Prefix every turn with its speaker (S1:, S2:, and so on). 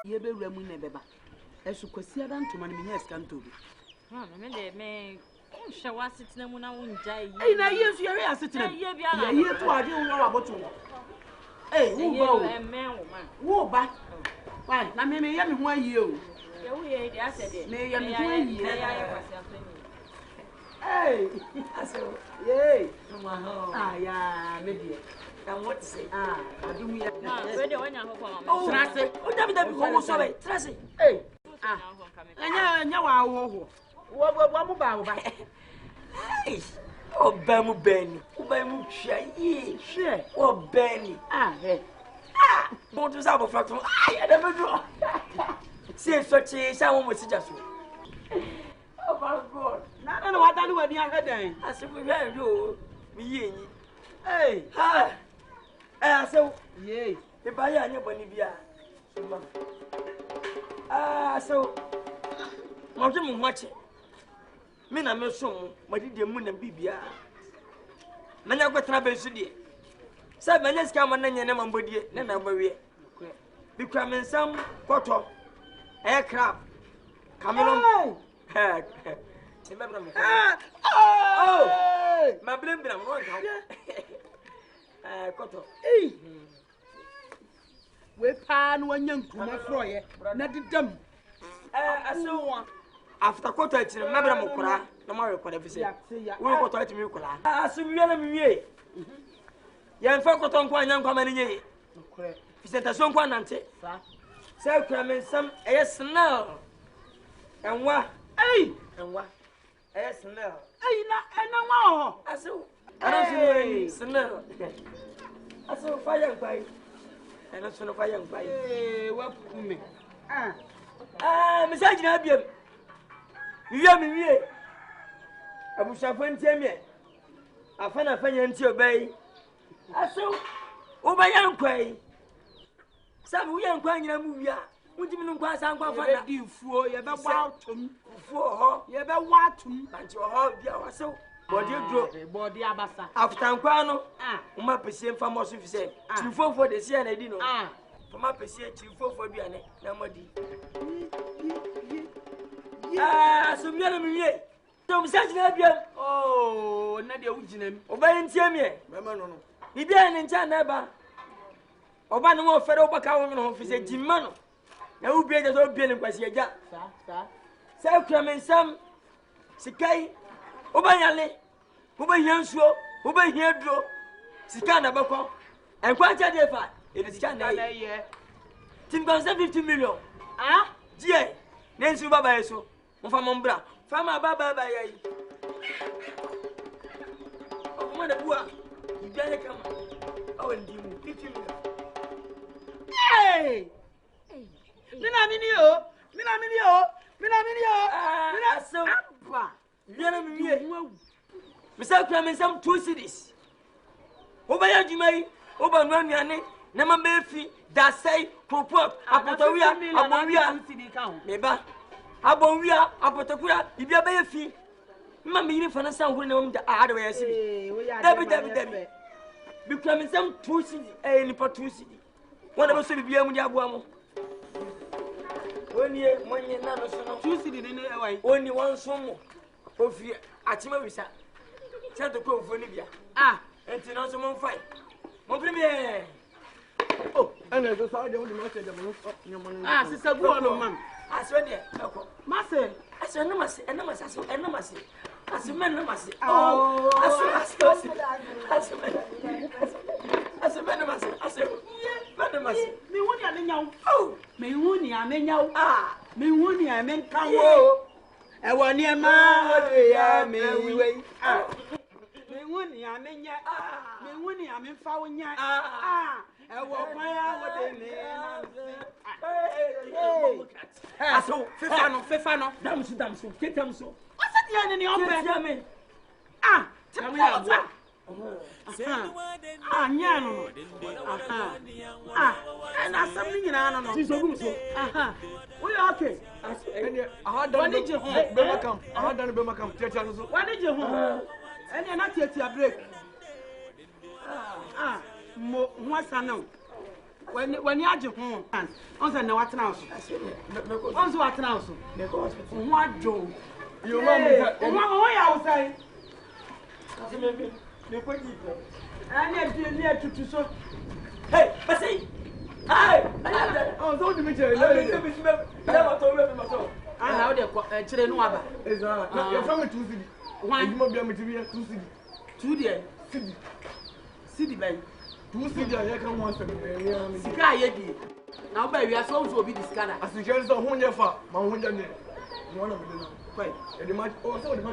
S1: Ye be wura mu na beba. Esu kwasi ada ntoma ne menya scanto bi.
S2: Ha, me de me nhwe wa setena mu na wonja yi.
S1: Ei na ye su ye ya setena.
S2: Ye bia na.
S1: Ye to ade wo wa boto. Ei, wo ba o. Wo ba. Why? Na me ye me ho ayi o.
S2: Ye wo ye de ase de.
S1: Me ye me ho ayi.
S2: Ya kwasi afani.
S1: Hey, aso. Yay. Ah ya, me die. And what to say? Ah, I do me.
S2: Ah, we de wanya ho kwa.
S1: Oh, Trase.
S3: O David ko wo so be. Trase.
S1: Hey. Ah. Anya wa wo. Wo mu ba wo ba.
S3: Hey. O ba mu beni. O ba mu hwa yi.
S1: Hwe.
S3: O beni.
S1: Ah, he.
S3: Ah. Mo tu sa bo flato. Ah, ya da bedo. Se so chi sa wo mo si jaso. Oh my God.
S1: Na wa dani wa ni ahedan.
S3: Asibu hwa yo. Mi yi yin.
S1: Hey.
S3: Ha. Aso.
S1: Yay.
S3: E ba ya nya boni bia. Ah, so. Mo je mu hwache. Me na me so mo, ma di de mu na bibia. Na nya kwetena be su de. Sa ba nya ska ma na nya na mambodie, na na bawie. Bi kwa me nsam kwoto. Crab. Camelon. Ha. Se me bra me. Oh. Ma blem bra mo nka. Kwoto.
S1: Hey. We pa no anya nkuma froye na dedam.
S3: Aso after kwoto atire me bra mo kora na mo record fi se. We kwoto atime kora. Aso wie na me wie. Ya mfa kwoto nko anya nkwa ma ne nye.
S1: Okore.
S3: Fi se ta so nkwa nante.
S1: Sa.
S3: Say kura me nsam snail. Enwa.
S1: Hey.
S3: Enwa. Snail.
S1: Hey na wa ho.
S3: Aso. I don't see snail. Aso fire nkwai. I don't see no fire nkwai.
S1: Eh, wa kume.
S3: Me say gina biem. Wiya me wie. Abusafo ntie me. Afana fanya ntie obai. Aso. Obaya nkwai. Sabu wiya nkwai nyina mu wia. Muntimi no nkwa san kwa fana.
S1: Di fuo ye be wa atum.
S3: Fuo ho.
S1: Ye be wa atum.
S3: Banti ho bia waso. Body dro.
S1: Body abasa.
S3: After nkwa no. Uma pese mfa mo so fi se. Chifofo de se na di no. Fama pese chifofo duane na modi. So mi na mi wie. Tom sa gina bia.
S1: Oh, na de ugina mi.
S3: Oba ntie mi e.
S1: Mama no no.
S3: Bibia ne ncha na ba. Oba no mo fere obaka wo no fi se jimma no. Na u bia je so bia ne kwasi agya. Sa kura me nsam. Sikai. Oba yale. Oba hiansuo. Oba hiadro. Sika na bakọ. Enkwa cha de fa. It is cha na ye. Tim konsa 50 million. Die. Nensu baba yeso. Mo fa mo mbra. Fa ma baba yayi. O mo na bua. Bia ye kama. O ndi mu 50 million.
S1: Hey! Mina mini yo.
S3: So apa. Bia na mi wie. Misa kwa me sam 2 cities. Oba ya jumai, oba no anuane, na ma befi, da sei, popop, apotowia, abonwia. Meba. Abonwia, apotokuya, bibia be fi. Ma me yiri fana san huru na mo da ade we yesi. Dabi. Bi kwa me sam 2 cities, ni pa 2 cities. Wona be so bibia mu di aboa mo. Oni monye na no so no.
S1: 2 cities ni ewai.
S3: Oni won so mo. Ofi atima wisa. Sento ko ofoni bia. Enti no so mo fai. Mo premier.
S1: Oh, ene so sa de wo de no se de mo no. Sister go on man.
S3: Aso de eko.
S1: Mase.
S3: Aso no mase, eno mase, eno mase. Aso men no mase. Oh, aso. Aso men no mase. Aso. Men no mase.
S1: Me woni amenyawo.
S3: Oh,
S1: me woni amenyawo. Me woni amenkawo.
S3: Yeah.
S1: E woni e ma ode ya me wi. Me woni amenya. Me woni amenfa wonya. E wo kwan ya wode ne na.
S3: Aso,
S1: fefa no.
S3: Damso. Ketamso.
S1: Asa dia ne ope.
S3: Ketamso.
S1: Tell me how. Nya no. And asam ni na no.
S3: Tisogumso.
S1: We okay.
S3: Ahadani je ho.
S1: Bemakam.
S3: Ahadani bemakam. Tiatia so.
S1: Wani je ho. Ene na tiatia break. Mo nwasa no. when you aje ho on say na watena house on so watena house ho adwo
S3: yo mama
S1: ho ya wo sai
S3: kasi me ko di
S1: ani atutu so
S3: hey pasi hey
S1: on so di me chere
S3: na to we me so
S1: ana wo de chere no aba
S3: eza na your family two city
S1: one
S3: you mo bia me tibia two city
S1: two there city by
S3: two city ya kan one seven
S1: sika ye di na wo ba wi aso wo obi di sika na
S3: asikere so ho nye fa ma ho nye ne mo na me de na
S1: kwai
S3: e de ma o so de ma